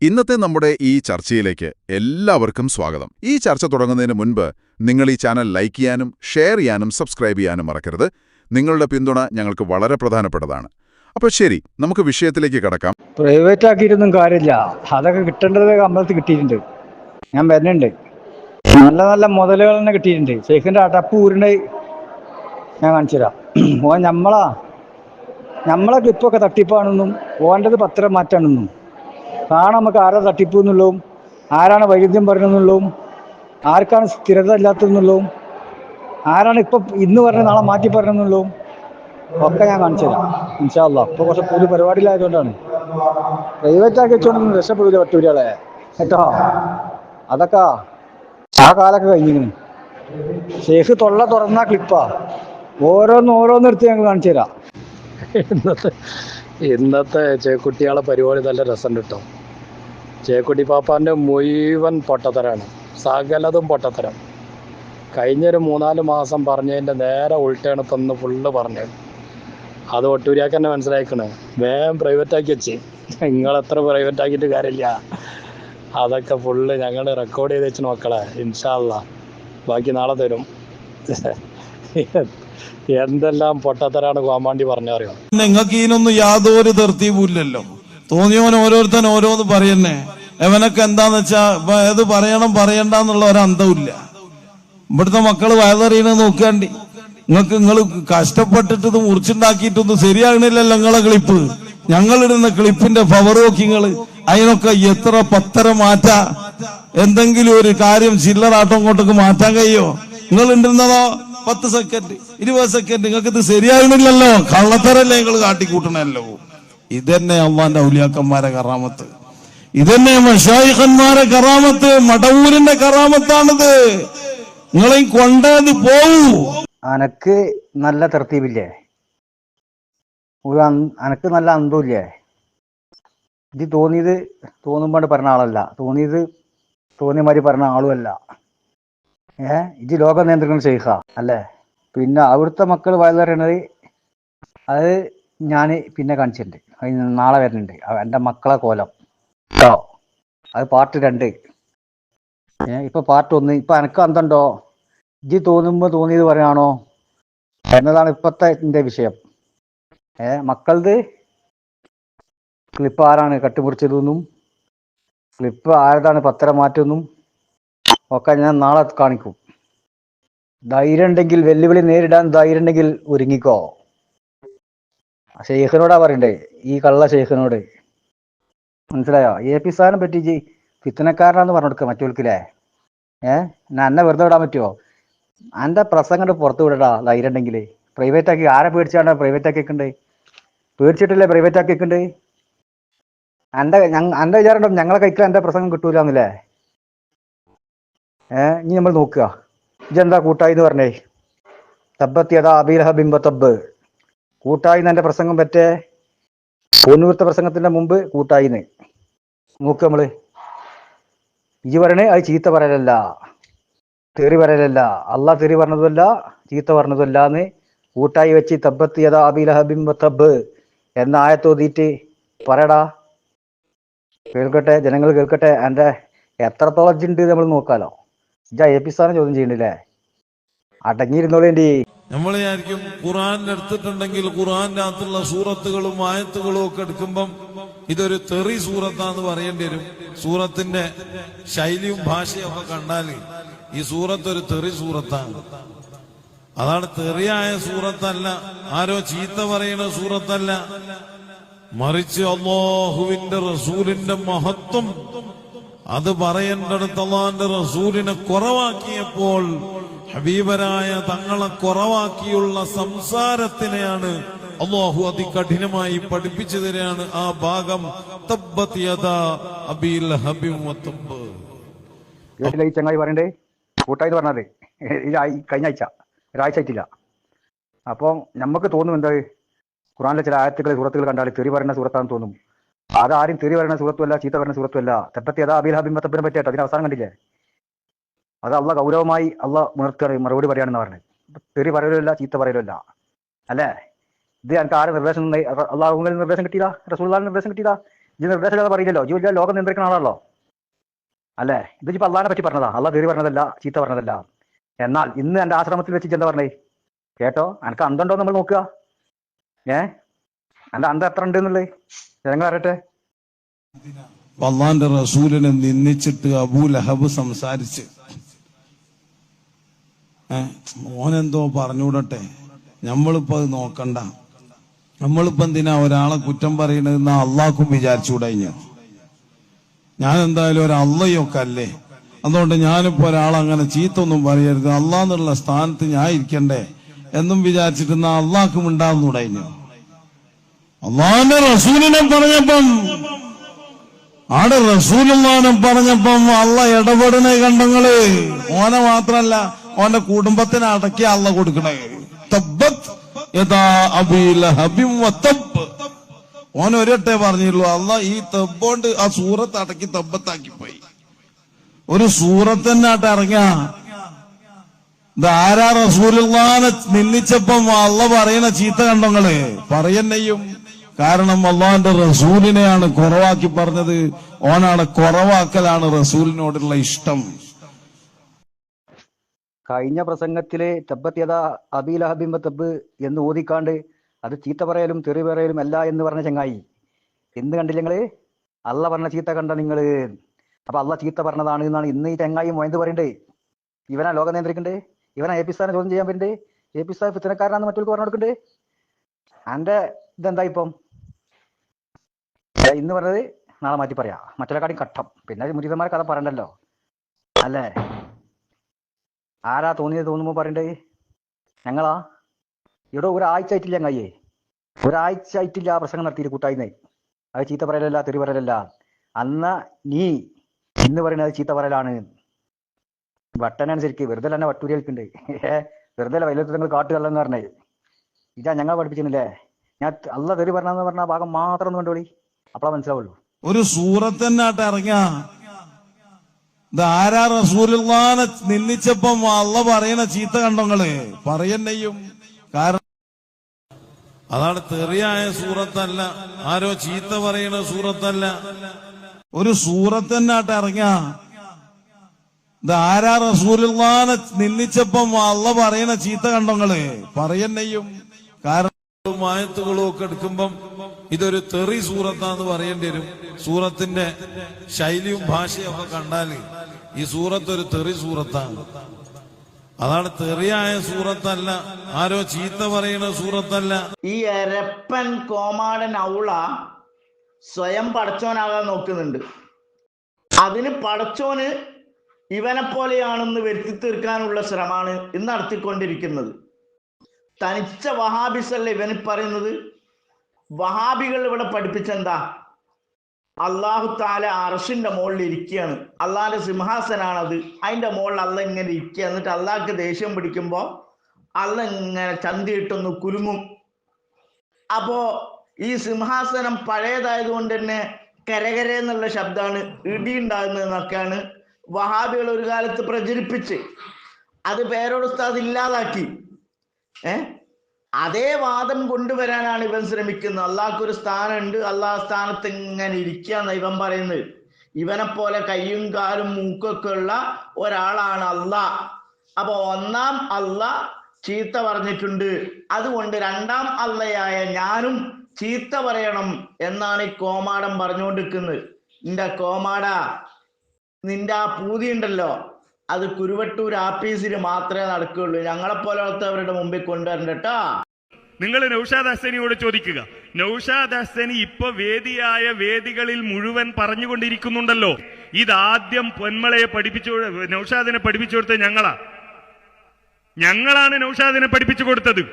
ഇന്നത്തെ നമ്മുടെ ഈ ചർച്ചയിലേക്ക് എല്ലാവർക്കും സ്വാഗതം. ഈ ചർച്ച തുടങ്ങുന്നതിന് മുൻപ് നിങ്ങൾ ഈ ചാനൽ ലൈക്ക് ചെയ്യാനും ഷെയർ ചെയ്യാനും സബ്സ്ക്രൈബ് ചെയ്യാനും മറക്കരുത്. നിങ്ങളുടെ പിന്തുണ ഞങ്ങൾക്ക് വളരെ പ്രധാനപ്പെട്ടതാണ്. അപ്പോൾ ശരി, നമുക്ക് വിഷയത്തിലേക്ക് കടക്കാം. പ്രൈവറ്റ് ആക്കിയിട്ടൊന്നും കാര്യമില്ല. അതൊക്കെ കിട്ടേണ്ടത് അമ്പലത്തിൽ കിട്ടിയിട്ടുണ്ട്. ഞാൻ വരുന്നുണ്ട്. നല്ല നല്ല മുതലുകൾ തന്നെ കിട്ടിയിട്ടുണ്ട്. ഷെയ്ഖിൻ്റെ അടപ്പ് ഊരിൻ്റെ ഞാൻ കാണിച്ചു തരാം. ഓൻ നമ്മളെ ക്ലിപ്പൊക്കെ തട്ടിപ്പാണെന്നും ഓൻ്റെത് പത്രം മാറ്റാണെന്നും കാണാൻ നമുക്ക് ആരാ തട്ടിപ്പ് എന്നുള്ളതും ആരാണ് വൈരുദ്ധ്യം പറയുന്നതെന്നുള്ളതും ആർക്കാണ് സ്ഥിരത ഇല്ലാത്തതെന്നുള്ളതും ആരാണ് ഇപ്പം ഇന്ന് പറഞ്ഞ നാളെ മാറ്റി പറഞ്ഞെന്നുള്ളതും ഒക്കെ ഞാൻ കാണിച്ചു തരാം ഇൻഷാ അല്ലാഹ്. ഇപ്പോൾ കുറച്ച് പുതിയ പരിപാടിയിലായതുകൊണ്ടാണ്. പ്രൈവറ്റ് ആക്കി വെച്ചുകൊണ്ടൊന്നും രക്ഷപ്പെടില്ല പറ്റൂരികളെ കേട്ടോ. അതൊക്കെ ആ കാലൊക്കെ കഴിഞ്ഞിങ്ങനെ. ഷെയ്ഖ് തൊള്ള തുറന്ന ക്ലിപ്പാ. ഓരോന്നെടുത്ത് ഞങ്ങൾ കാണിച്ചു തരാം. ഇന്നത്തെ ചേക്കുട്ടിയാളെ പരിപാടി നല്ല രസം കിട്ടും. ചേക്കുട്ടി പാപ്പാൻ്റെ മുഴുവൻ പൊട്ടത്തരാണ്, സകലതും പൊട്ടത്തരം. കഴിഞ്ഞൊരു 3-4 മാസം പറഞ്ഞതിൻ്റെ നേരെ ഉൾട്ടാണ് തന്ന് ഫുള്ള് പറഞ്ഞത്. അത് ഒട്ടൂരിയാക്ക് തന്നെ മനസ്സിലാക്കണേ. വേഗം പ്രൈവറ്റാക്കി വെച്ച്. നിങ്ങളെത്ര പ്രൈവറ്റ് ആക്കിയിട്ട് കാര്യമില്ല. അതൊക്കെ ഫുള്ള് ഞങ്ങൾ റെക്കോർഡ് ചെയ്ത് വെച്ച് മക്കളെ. ഇൻഷാ അല്ലാഹ് ബാക്കി നാളെ തരും. എന്തെല്ലാം പൊട്ടത്തരാണ് കോമാണ്ടി പറഞ്ഞറിയോ. നിങ്ങൾക്ക് ഇതിനൊന്നും യാതൊരു തർത്തീപുമില്ലല്ലോ. തോന്നിയവൻ ഓരോരുത്തൻ ഓരോന്ന് പറയുന്നേ. എവനൊക്കെ എന്താന്ന് വെച്ചാ ഏത് പറയണ്ടെന്നുള്ള ഒരു അന്തമില്ല. ഇവിടുത്തെ മക്കള് വയലറിയണത് നോക്കാണ്ടി. നിങ്ങൾ കഷ്ടപ്പെട്ടിട്ട് ഇത് മുറിച്ചുണ്ടാക്കിയിട്ടൊന്നും ശരിയാകണില്ലല്ലോ നിങ്ങളെ ക്ലിപ്പ്. ഞങ്ങളിടുന്ന ക്ലിപ്പിന്റെ പവർ നോക്കിങ്ങള് അതിനൊക്കെ എത്ര പത്തര മാറ്റാ. എന്തെങ്കിലും ഒരു കാര്യം ചില്ലറാട്ടം കൊണ്ടൊക്കെ മാറ്റാൻ കഴിയോ? നിങ്ങൾ ഉണ്ടിരുന്നതോ 10 സെക്കൻഡ് 20 സെക്കൻഡ്. നിങ്ങൾക്ക് ഇത് ശരിയാകണില്ലല്ലോ. കള്ളത്തരല്ലേ നിങ്ങൾ കാട്ടിക്കൂട്ടണല്ലോ. ഇതന്നെ അള്ളാന്റെ ഔലിയാക്കന്മാരെ കറാമത്ത്. ഇതന്നെ മശായിഖന്മാരെ കറാമത്ത്. മടവൂരിന്റെ കറാമത്താണിത്. നിങ്ങളെയും കൊണ്ടത് പോവൂ. അനക്ക് നല്ല തർത്തീപില്ലേ? അനക്ക് നല്ല അന്തമില്ലേ? ഇത് തോന്നുമ്പോണ്ട് പറഞ്ഞ ആളല്ല. തോന്നിയ മാതിരി പറഞ്ഞ ആളുമല്ല. ഇത് ലോകം നിയന്ത്രിക്കുന്ന ഷെയ്ഖാ അല്ലേ? പിന്നെ അവിടുത്തെ മക്കൾ വയലറിയണത് അത് ഞാൻ പിന്നെ കാണിച്ചിട്ടുണ്ട്. അതിന് നാളെ വരുന്നുണ്ട് എൻ്റെ മക്കളെ കോലം കേട്ടോ. അത് പാർട്ട് 2. ഇപ്പൊ പാർട്ട് 1. ഇപ്പൊ എനക്ക് അന്തണ്ടോ? ഇജ്ജ് തോന്നിയത് പറയാണോ എന്നതാണ് ഇപ്പത്തെ എൻ്റെ വിഷയം. മക്കളത് ക്ലിപ്പ് ആരാണ് കട്ടുമുറിച്ചതെന്നും ക്ലിപ്പ് ആരതാണ് പത്രം മാറ്റുമെന്നും ഒക്കെ ഞാൻ നാളെ കാണിക്കും. ധൈര്യം ഉണ്ടെങ്കിൽ, വെല്ലുവിളി നേരിടാൻ ധൈര്യം ഉണ്ടെങ്കിൽ ഒരുങ്ങിക്കോ. ഷെയ്ഖിനോടാ പറയണ്ടേ, ഈ കള്ള ഷെയ്ഖിനോട്. മനസ്സിലായോ? AP സാറിനെ പറ്റി ഫിത്തനക്കാരനാന്ന് പറഞ്ഞു കൊടുക്കുക മറ്റോൽക്കില്ലേ. ഞാൻ എന്നെ വെറുതെ വിടാൻ പറ്റുമോ? എൻ്റെ പ്രസംഗം പുറത്ത് വിടടാ ധൈര്യം ഉണ്ടെങ്കിൽ. പ്രൈവറ്റ് ആക്കി ആരെ പേടിച്ചാണ് പ്രൈവറ്റ് ആക്കിയിട്ടുണ്ട്? പേടിച്ചിട്ടില്ലേ പ്രൈവറ്റ് ആക്കിയിട്ടുണ്ട്? എൻ്റെ വിചാരം ഉണ്ടോ ഞങ്ങളെ കൈക്കാൻ എൻ്റെ പ്രസംഗം കിട്ടൂല എന്നല്ലേ? ഇനി നമ്മൾ നോക്കുക. ഇതെന്താ കൂട്ടായി എന്ന് പറഞ്ഞേ? തബ്ബത്ത് അബീ ലഹബിൻ വതബ്ബ്. കൂട്ടായി എന്ന് എൻ്റെ പ്രസംഗം പറ്റേ. പൊന്നൂർത്തെ പ്രസംഗത്തിന്റെ മുമ്പ് കൂട്ടായിന്ന് നോക്കുക നമ്മള്. ഇജ് പറയണേ അത് ചീത്ത പറയലല്ല, തെറി പറയലല്ല. അള്ളാഹ് തെറി പറഞ്ഞതുമല്ല, ചീത്ത പറഞ്ഞതുമല്ല എന്ന് കൂട്ടായി വെച്ച് തബ്ബത്ത് അബീ ലഹബിൻ വതബ്ബ് എന്ന ആയത്തോതിയിട്ട് പറയടാ. കേൾക്കട്ടെ, ജനങ്ങൾ കേൾക്കട്ടെ. എൻ്റെ എത്രത്തോളം ഉണ്ട് നമ്മൾ നോക്കാലോ. AP സാറിനെ ചോദ്യം ചെയ്യണ്ടില്ലേ? അടങ്ങിയിരുന്നോളേണ്ടി. നമ്മൾ വിചാരിക്കും ഖുർആൻ എടുത്തിട്ടുണ്ടെങ്കിൽ ഖുർആന്റെ അകത്തുള്ള സൂറത്തുകളും ആയത്തുകളും ഒക്കെ എടുക്കുമ്പം ഇതൊരു തെറി സൂറത്താന്ന് പറയേണ്ടി വരും. സൂറത്തിന്റെ ശൈലിയും ഭാഷയും ഒക്കെ കണ്ടാൽ ഈ സൂറത്ത് ഒരു തെറി സൂറത്താണ്. അതാണ് തെറിയായ സൂറത്തല്ല, ആരോ ചീത്ത പറയുന്ന സൂറത്തല്ല. മറിച്ച് അല്ലാഹുവിന്റെ റസൂലിന്റെ മഹത്വം അത് പറയേണ്ടടുത്ത് അല്ലാഹുവിന്റെ റസൂലിനെ കുറവാക്കിയപ്പോൾ ഹബീബരായ തങ്ങളെ കുറവാക്കിയുള്ള സംസാരത്തിനെയാണ് അല്ലാഹു അതികഠിനമായി പഠിപ്പിച്ചു തരികയാണ്. ആ ഭാഗം തബ്ബത് യദാ അബീ ലഹബിൻ വതബ്ബ്. ഈ ചങ്ങായി പറയണ്ടേ കൂട്ടായി പറഞ്ഞത് കഴിഞ്ഞ ആഴ്ച ഒരാഴ്ച ആയിട്ടില്ല. അപ്പോൾ നമുക്ക് തോന്നും എന്താ ഖുർആനിലെ ചില ആയത്തുകൾ സൂറത്തുകൾ കണ്ടാൽ തെറി പറയുന്ന സൂറത്താണെന്ന് തോന്നും. അതാരും തെറി പറയുന്ന സൂറത്തുമല്ല, ചീത്ത പറയുന്ന സൂറത്തുമല്ല. തബ്ബത് യദാ അബീ ലഹബിൻ വതബ്ബിനെ പറ്റിയാട്ടോ അതിന് അവസാനം കണ്ടില്ലേ? അത് അള്ളാഹ് ഗൗരവമായി ഉണർത്തുകയാണ്, മറുപടി പറയാണെന്ന് പറഞ്ഞത്. തെറി പറയലല്ല, ചീത്ത പറയലല്ല അല്ലേ? ഇത് എനിക്ക് ആരും നിർദ്ദേശം, അള്ളാഹുവിന്റെ നിർദ്ദേശം കിട്ടിയതാ, റസൂലുള്ളാഹിന്റെ നിർദ്ദേശം കിട്ടിയതാ. ഈ നിർദ്ദേശം പറയില്ലല്ലോ, ഈ വലിയ ലോകം നിയന്ത്രിക്കുന്ന ആളാണല്ലോ അല്ലേ? ഇതിപ്പോ അള്ളാഹിനെ പറ്റി പറഞ്ഞതാ, അള്ളാഹ് തെറി പറഞ്ഞതല്ല, ചീത്ത പറഞ്ഞതല്ല. എന്നാൽ ഇന്ന് എൻ്റെ ആശ്രമത്തിൽ വെച്ച് എന്താ പറഞ്ഞേ കേട്ടോ? എനിക്ക് അന്തണ്ടോ നമ്മൾ നോക്കുക. എൻ്റെ അന്തം എത്ര ഉണ്ട് എന്നുള്ളത് ജനങ്ങൾ അറിയട്ടെ. അള്ളാന്റെ റസൂലിനെ നിന്ദിച്ചിട്ട് അബൂ ലഹബ് സംസാരിച്ച് ഓനെന്തോ പറഞ്ഞുകൂടട്ടെ, നമ്മളിപ്പോ അത് നോക്കണ്ട. നമ്മളിപ്പോ എന്തിനാ ഒരാളെ കുറ്റം പറയണതെന്ന് അള്ളാഹ്ക്കും വിചാരിച്ചുകൂടഞ്ഞു. ഞാൻ എന്തായാലും ഒരു അള്ളയൊക്കെ അല്ലേ, അതുകൊണ്ട് ഞാനിപ്പോ ഒരാളങ്ങനെ ചീത്തൊന്നും പറയരുത്, അള്ളാന്നുള്ള സ്ഥാനത്ത് ഞാൻ ഇരിക്കണ്ടേ എന്നും വിചാരിച്ചിട്ട് അള്ളാഹ്ക്കും ഉണ്ടാകുന്നുടഞ്ഞു. അള്ളാന്റെ റസൂലിനെ പറഞ്ഞപ്പം ആടെ റസൂലുള്ളാനെ പറഞ്ഞപ്പം അള്ള ഇടപെടണേ കണ്ടങ്ങള്. ഓനെ മാത്രല്ല, ഓന്റെ കുടുംബത്തിനെ അടക്കി അള്ള കൊടുക്കണേ. തബ്ബത് യദാ അബീ ലഹബിൻ വതബ്. ഓൻ ഒരൊട്ടേ പറഞ്ഞുള്ളൂ, അള്ള ഈ തബ്ബോണ്ട് ആ സൂറത്ത് അടക്കി തബ്ബത്താക്കി പോയി. ഒരു സൂറത്ത് തന്നെ ആട്ട് ഇറങ്ങ. ഇതാരാ റസൂലുള്ളാനെ നിന്ദിച്ചപ്പം അള്ള പറയണ ചീത്ത കണ്ടങ്ങള് പറയന്നെയും. കാരണം അള്ളാന്റെ റസൂലിനെയാണ് കുറവാക്കി പറഞ്ഞത്. ഓനാണ് കുറവാക്കലാണ് റസൂലിനോടുള്ള ഇഷ്ടം. കഴിഞ്ഞ പ്രസംഗത്തില് തബ്ബത് യദാ അബീ ലഹബിൻ വതബ് എന്ന് ഓതിക്കാണ്ട് അത് ചീത്ത പറയലും തെറി പറയലും അല്ല എന്ന് പറഞ്ഞ ചങ്ങായി ഇന്ന് കണ്ടില്ല നിങ്ങള്? അള്ള പറഞ്ഞ ചീത്ത കണ്ട നിങ്ങള്. അപ്പൊ അള്ള ചീത്ത പറഞ്ഞതാണ് എന്നാണ് ഇന്ന് ഈ ചങ്ങായി മൊയ്ത് പറയണ്ടേ. ഇവനാ ലോകം നിയന്ത്രിക്കണ്ടേ? ഇവനാ എ പി സ്ഥാനെ ചോദ്യം ചെയ്യാൻ പറ്റണ്ടേ? എ പി സ്ഥാൻ ഫിത്തനക്കാരനാന്ന് മറ്റവർക്ക് പറഞ്ഞു കൊടുക്കണ്ടേ? എന്റെ ഇതെന്താ ഇപ്പം ഇന്ന് പറഞ്ഞത് നാളെ മാറ്റി പറയാ, മറ്റൊരാക്കാടി കട്ടം. പിന്നെ മുരീദന്മാരെ കഥ പറയണ്ടല്ലോ അല്ലേ? ആരാ തോന്നിയത് തോന്നുമ്പോ പറയണ്ടേ? ഞങ്ങളാ ഇവിടെ ഒരാഴ്ച ആയിട്ടില്ല ചങ്ങായിയെ, ഒരാഴ്ച ആയിട്ടില്ല ആ പ്രസംഗം നടത്തിയിട്ട് കൂട്ടായിന്നേ. അത് ചീത്ത പറയലല്ല, തെറി പറയലല്ല. അന്ന് നീ ഇന്ന് പറയുന്നത് ചീത്ത പറയലാണ്. വട്ടനനുസരിച്ച് വെറുതെ തന്നെ വട്ടൂരി കളിക്കണ്ടേ. വെറുതെ വൈലത്തങ്ങൾ കാട്ടുകല്ലെന്ന് പറഞ്ഞേ. ഇതാ ഞങ്ങൾ പഠിപ്പിച്ചില്ലേ. ഞാൻ അല്ല തെറി പറഞ്ഞെന്ന് പറഞ്ഞ ഭാഗം മാത്രം ഒന്ന് കണ്ടോളി, അപ്പളാ മനസ്സിലാവുള്ളൂ. ഒരു സൂറത്ത് തന്നെ ആട്ട് ഇറങ്ങ. ഇതാരാ റസൂലുള്ളാനെ നിന്ദിച്ചപ്പം അള്ള പറയണ ചീത്ത കണ്ടങ്ങള് പറയന്നെയും. കാരണം അതാണ് തെറിയായ സൂറത്തല്ല, ആരോ ചീത്ത പറയണ സൂറത്തല്ല. ഒരു സൂറത്ത് തന്നെ ആട്ട് ഇറങ്ങ. ഇതാരാ റസൂലുള്ളാനെ നിന്ദിച്ചപ്പം അള്ള പറയണ ചീത്ത കണ്ടങ്ങള് പറയന്നെയും. കാരണം ആയത്തുകളും ഒക്കെ എടുക്കുമ്പം ഇതൊരു തെറി സൂറത്താന്ന് പറയേണ്ടി വരും. സൂറത്തിന്റെ ശൈലിയും ഭാഷയും ഒക്കെ കണ്ടാല് ഈ സൂറത്ത് ഒരു തെറി സൂറത്താണ്. അതാണ് തെറിയായ സൂറത്തല്ല, ആരോ ചീത്ത പറയുന്ന സൂറത്തല്ല. ഈ എരപ്പൻ കോമാടൻ ഔള സ്വയം പടച്ചോനാകാൻ നോക്കുന്നുണ്ട്. അതിന് പടച്ചോന് ഇവനെ പോലെയാണെന്ന് വരുത്തി തീർക്കാനുള്ള ശ്രമമാണ് ഇന്ന് നടത്തിക്കൊണ്ടിരിക്കുന്നത്. തനിച്ച വഹാബിസല്ല ഇവന് പറയുന്നത്. വഹാബികൾ ഇവിടെ പഠിപ്പിച്ചെന്താ? അള്ളാഹു താല അർശിന്റെ മുകളിൽ ഇരിക്കുകയാണ്, അള്ളാഹിന്റെ സിംഹാസനാണത്, അതിന്റെ മുകളിൽ അള്ള ഇങ്ങനെ ഇരിക്കുക. എന്നിട്ട് അള്ളാഹ്ക്ക് ദേഷ്യം പിടിക്കുമ്പോ അള്ള ഇങ്ങനെ ചന്തിയിട്ടൊന്ന് കുലുങ്ങും. അപ്പോ ഈ സിംഹാസനം പഴയതായത് കൊണ്ട് തന്നെ കരകര എന്നുള്ള ശബ്ദമാണ്, ഇടി ഉണ്ടാകുന്നതെന്നൊക്കെയാണ് വഹാബികൾ ഒരു കാലത്ത് പ്രചരിപ്പിച്ച് അത് പേരോട് ഉസ്താദ് ഇല്ലാതാക്കി. അതേ വാദം കൊണ്ടുവരാനാണ് ഇവൻ ശ്രമിക്കുന്നത്. അള്ളാഹ്ക്കൊരു സ്ഥാനമുണ്ട്, അള്ളാഹ് സ്ഥാനത്ത് ഇങ്ങനെ ഇരിക്കുകയെന്ന് ഇവൻ പറയുന്നത്. ഇവനെ പോലെ കയ്യും കാലും മൂക്കൊക്കെ ഉള്ള ഒരാളാണ് അള്ളാഹ്. അപ്പൊ ഒന്നാം അള്ളാഹ് ചീത്ത പറഞ്ഞിട്ടുണ്ട്, അതുകൊണ്ട് രണ്ടാം അള്ളയായ ഞാനും ചീത്ത പറയണം എന്നാണ് ഈ കോമാടൻ പറഞ്ഞുകൊണ്ടിരിക്കുന്നത്. നിന്റെ കോമാട, നിന്റെ ആ പൂതി ഉണ്ടല്ലോ, അത് കുരുവട്ടൂർ ആപ്പീസിന് മാത്രമേ നടക്കുകയുള്ളൂ. ഞങ്ങളെപ്പോലത്തവരുടെ മുമ്പിൽ കൊണ്ടുവരണ്ട കേട്ടോ. നിങ്ങൾ നൗഷാദ് ഹസനിയോട് ചോദിക്കുക. നൗഷാദ് ഹസനി ഇപ്പൊ വേദിയായ വേദികളിൽ മുഴുവൻ പറഞ്ഞുകൊണ്ടിരിക്കുന്നുണ്ടല്ലോ, ഇതാദ്യം പൊന്മളയെ നൗഷാദിനെ പഠിപ്പിച്ചു കൊടുത്തത് ഞങ്ങളാണ് നൗഷാദിനെ പഠിപ്പിച്ചു കൊടുത്തത്.